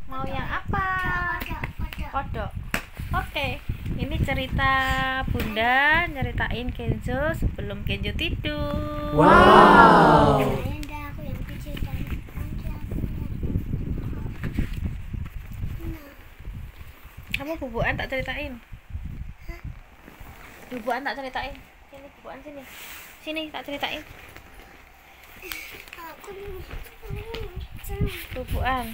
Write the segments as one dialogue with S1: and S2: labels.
S1: Mau yang apa? Kodok. Oke, ini cerita Bunda nyeritain Kenzo sebelum Kenzo tidur.
S2: Wow.
S1: Kamu bubuan tak ceritain? Bubuan tak ceritain? Sini, bubuan sini. Sini tak ceritain. Bubuan.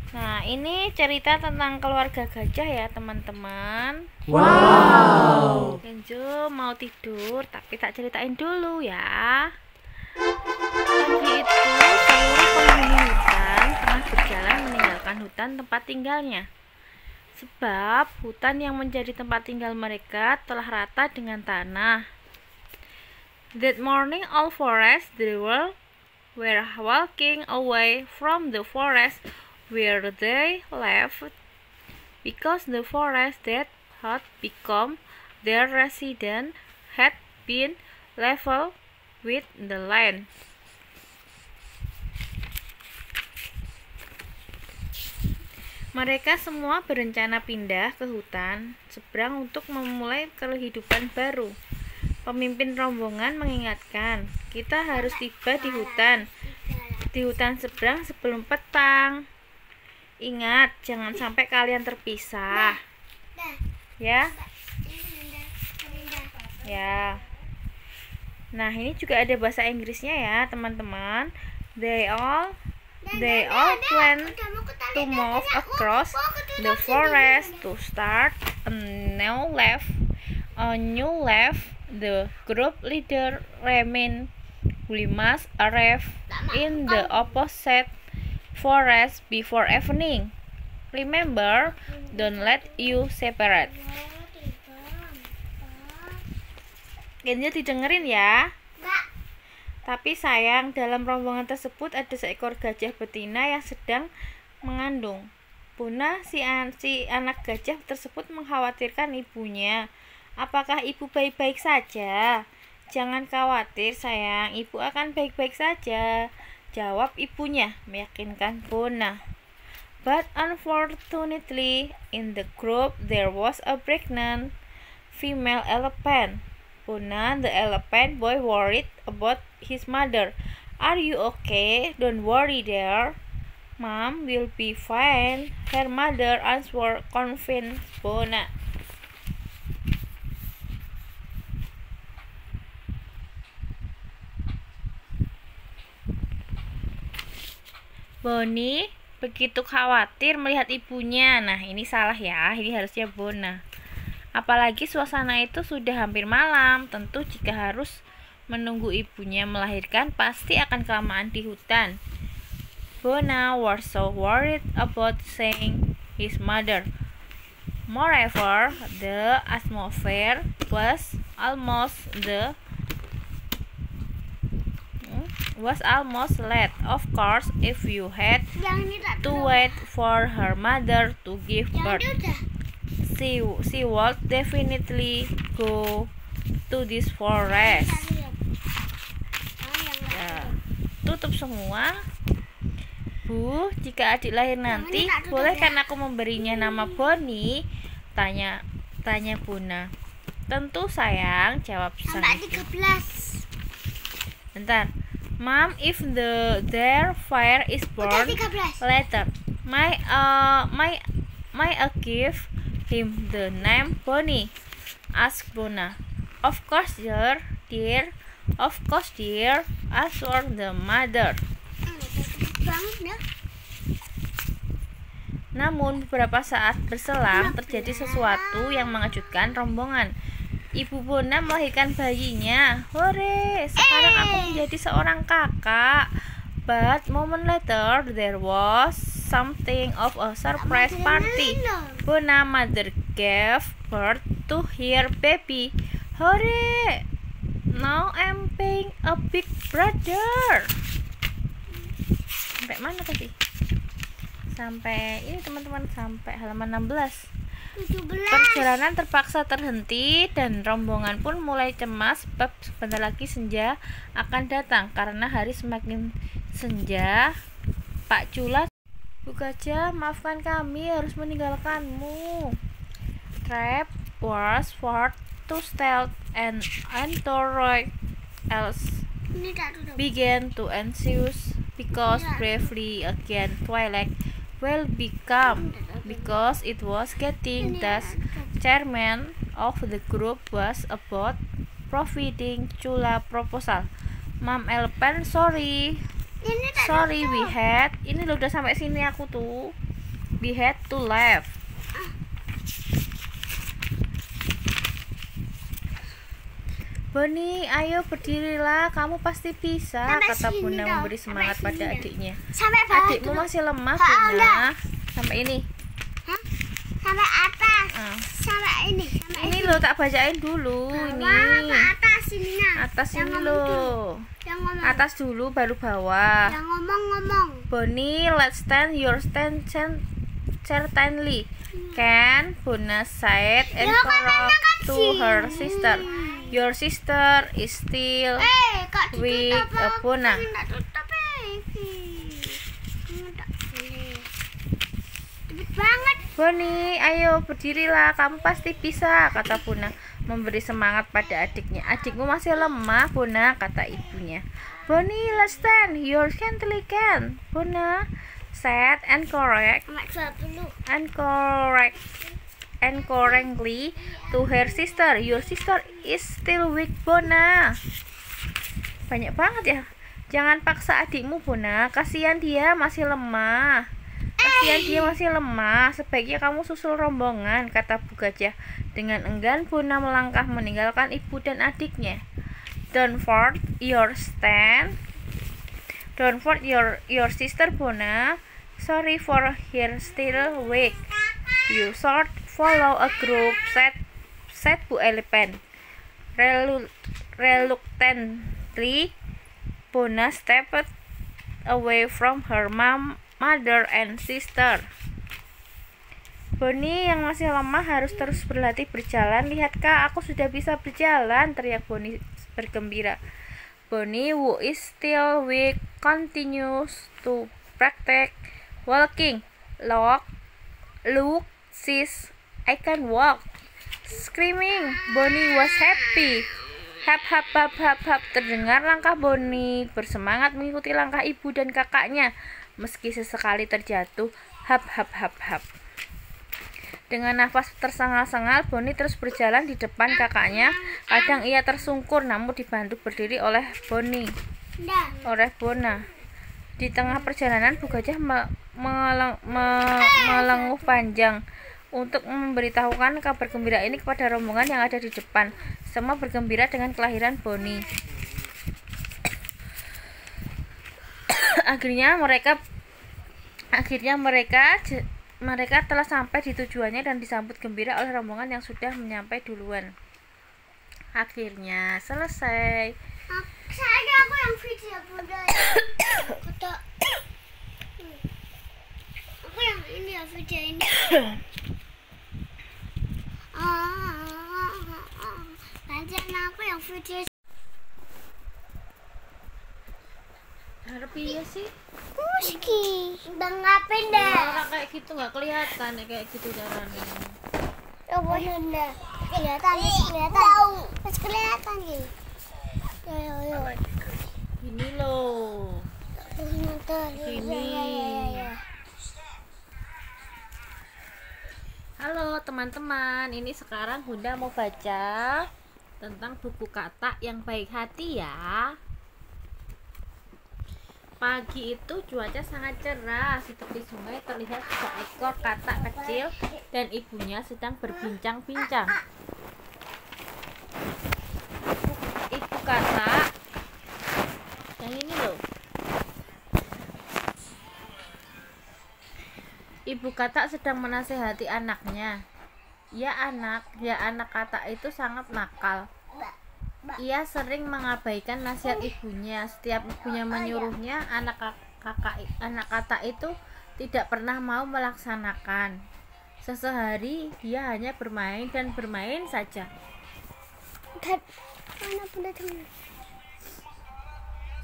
S1: Nah, ini cerita tentang keluarga gajah ya, teman-teman.
S2: Wow.
S1: Kenzo mau tidur, tapi tak ceritain dulu ya. Pagi itu, seluruh penghuni hutan tengah berjalan meninggalkan hutan tempat tinggalnya. Sebab hutan yang menjadi tempat tinggal mereka telah rata dengan tanah. That morning, all forest dwellers were walking away from the forest where they lived, because the forest that had become their residence had been leveled with the land. Mereka semua berencana pindah ke hutan seberang untuk memulai kehidupan baru. Pemimpin rombongan mengingatkan, kita harus tiba di hutan seberang sebelum petang. Ingat, jangan sampai kalian terpisah. Ya. Ya. Nah, ini juga ada bahasa Inggrisnya ya, teman-teman. They all plan to move across the forest to start a new life. The group leader remained. We must arrive in the opposite forest before evening. Remember, don't let you separate. Kenzo didengerin ya. Tapi sayang, dalam rombongan tersebut ada seekor gajah betina yang sedang mengandung. Buna, si anak gajah tersebut mengkhawatirkan ibunya. Apakah ibu baik-baik saja? Jangan khawatir sayang, ibu akan baik-baik saja, jawab ibunya, meyakinkan Buna. But unfortunately, in the group there was a pregnant female elephant. Buna, the elephant boy, worried about his mother. Are you okay? Don't worry there. Mom will be fine, her mother answered, convinced Buna. Bonnie begitu khawatir melihat ibunya. Nah, ini salah ya, ini harusnya Buna. Apalagi suasana itu sudah hampir malam. Tentu jika harus menunggu ibunya melahirkan, pasti akan kelamaan di hutan. Buna was so worried about seeing his mother. Moreover, the atmosphere was almost late. Of course, if you had to wait for her mother to give birth, she would definitely go to this forest. Ya, tutup semua. Bu, jika adik lahir nanti, bolehkan aku memberinya nama Bonnie? Tanya Buna. Tentu sayang, jawab sang ibu. Bentar. Mom, if their fire is born later, may I give him the name Bonnie? Asked Buna. Of course, dear. Of course, dear. Answered the mother. Namun beberapa saat berselang terjadi sesuatu yang mengejutkan rombongan. Ibu Buna melahirkan bayinya. Hore, sekarang aku menjadi seorang kakak. But moment later there was something of a surprise party. Buna mother gave birth to her baby. Hore, now I'm being a big brother. Sampai mana tadi? Sampai ini teman-teman, sampai halaman 16. Perjalanan terpaksa terhenti dan rombongan pun mulai cemas sebab sebentar lagi senja akan datang. Karena hari semakin senja, Pak Cula Bu Gajah, maafkan kami harus meninggalkanmu. Trap was forced to stealth and Antoroi else began to ensue because bravely again twilight will become because it was getting dusk. Chairman of the group was about providing Chula proposal. Mam Elephant, sorry we had ini lo udah sampai sini aku tuh we had to leave. Bonnie, ayo berdirilah, kamu pasti bisa, kata Bunda memberi semangat pada adiknya. Adikmu masih lemah, Bunda. Sampai ini.
S3: Sampai atas. Sampai ini.
S1: Ini lo tak bacain dulu. Ini.
S3: Atas sininya.
S1: Atas ini lo. Atas dulu baru bawah.
S3: Yang ngomong.
S1: Bonnie, let's stand your stand certainly. Can Bunda said and to her sister. Your sister is still with Bonna. Bonnie, ayo berdirilah, kamu pasti bisa, kata Bonna memberi semangat pada adiknya. Adikmu masih lemah, Bonna, kata ibunya. Bonnie, let's stand, your gently can, Bonna said encouragingly to her sister. Your sister is still weak, Bonna. Banyak banget ya. Jangan paksa adikmu, Bonna. Kasihan dia masih lemah. Sebaiknya kamu susul rombongan, kata Bu Gajah. Dengan enggan Bonna melangkah meninggalkan ibu dan adiknya. Don't forget your sister, Bonna. Sorry for her still weak. You should follow a group, said Bu Elephant. Reluctantly, Bonna stepped away from her mother and sister. Bonnie yang masih lemah harus terus berlatih berjalan. Lihat Kak, aku sudah bisa berjalan, teriak Bonnie bergembira. Bonnie, who is still weak, continues to practice walking. Look, sis, I can walk. Screaming, Bonnie was happy. Hap hap hap hap hap. Terdengar langkah Bonnie bersemangat mengikuti langkah ibu dan kakaknya. Meski sesekali terjatuh, hap hap hap hap. Dengan nafas tersengal-sengal, Bonnie terus berjalan di depan kakaknya. Kadang ia tersungkur namun dibantu berdiri oleh Bonna. Di tengah perjalanan, Bu Gajah melenguh panjang untuk memberitahukan kabar gembira ini kepada rombongan yang ada di depan. Semua bergembira dengan kelahiran Bonnie. Akhirnya mereka telah sampai di tujuannya dan disambut gembira oleh rombongan yang sudah menyampai duluan. Akhirnya selesai.
S3: Aku yang video Bunda. Aku yang ini ya video ini. Lanjut aku yang video.
S1: Harap iya sih.
S3: Muski. Bang ngapain dah?
S1: Orang kayak gitu nggak kelihatan ya, kayak gitu caranya.
S3: Oh bener. Kelihatan. Mas kelihatan nih. Yo.
S1: Ini loh. Ini. Halo teman-teman, ini sekarang Bunda mau baca tentang buku kata yang baik hati ya. Pagi itu cuaca sangat cerah, di tepi sungai terlihat seekor katak kecil dan ibunya sedang berbincang-bincang. Ibu katak yang ini loh. Ibu katak sedang menasehati anaknya. Ya anak katak itu sangat nakal. Ia sering mengabaikan nasihat ibunya. Setiap ibunya menyuruhnya, anak katak itu tidak pernah mau melaksanakan. Sehari dia hanya bermain dan bermain saja.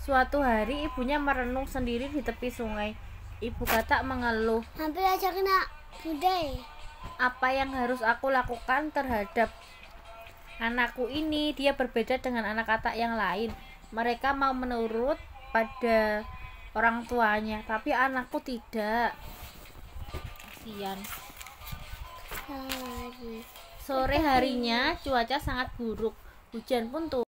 S1: Suatu hari ibunya merenung sendiri di tepi sungai. Ibu Katak mengeluh.
S3: Hampir aja kena budai.
S1: Apa yang harus aku lakukan terhadap anakku ini? Dia berbeda dengan anak Katak yang lain. Mereka mau menurut pada orang tuanya, tapi anakku tidak. Kasihan. Sore harinya cuaca sangat buruk. Hujan pun turun.